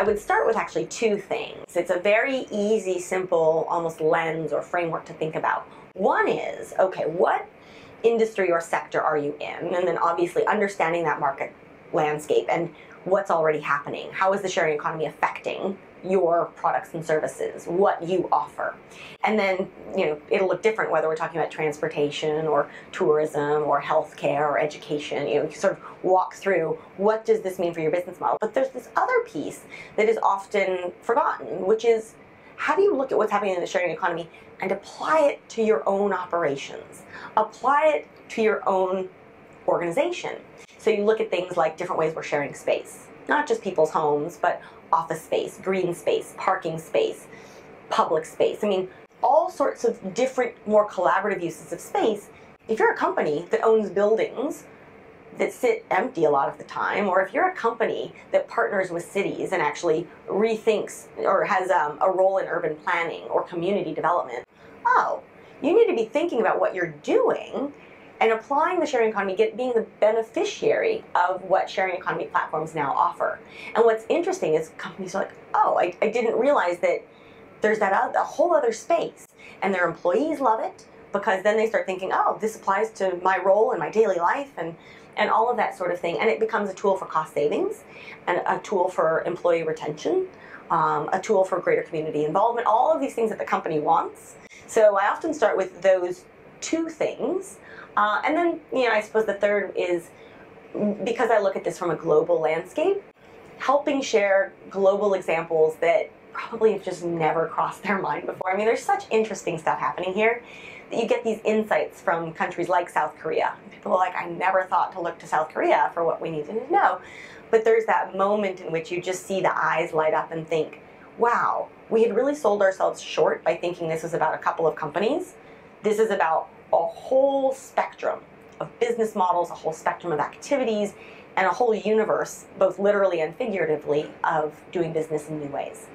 I would start with actually two things. It's a very easy, simple, almost lens or framework to think about. One is, okay, what industry or sector are you in? And then obviously understanding that market landscape and what's already happening. How is the sharing economy affecting your products and services, what you offer? And then, it'll look different whether we're talking about transportation or tourism or healthcare or education. You sort of walk through what does this mean for your business model. But there's this other piece that is often forgotten, which is how do you look at what's happening in the sharing economy and apply it to your own operations? Apply it to your own organization. So you look at things like different ways we're sharing space, not just people's homes, but office space, green space, parking space, public space. I mean, all sorts of different, more collaborative uses of space. If you're a company that owns buildings that sit empty a lot of the time, or if you're a company that partners with cities and actually rethinks or has a role in urban planning or community development, you need to be thinking about what you're doing and applying the sharing economy, being the beneficiary of what sharing economy platforms now offer. And what's interesting is companies are like, I didn't realize that there's a whole other space. And their employees love it because then they start thinking, this applies to my role in my daily life and all of that sort of thing. And it becomes a tool for cost savings and a tool for employee retention, a tool for greater community involvement, all of these things that the company wants. So I often start with those two things. And then, I suppose the third is, because I look at this from a global landscape, helping share global examples that probably have just never crossed their mind before. I mean, there's such interesting stuff happening here that you get these insights from countries like South Korea. People are like, I never thought to look to South Korea for what we needed to know. But there's that moment in which you just see the eyes light up and think, wow, we had really sold ourselves short by thinking this was about a couple of companies. This is about a whole spectrum of business models, a whole spectrum of activities, and a whole universe, both literally and figuratively, of doing business in new ways.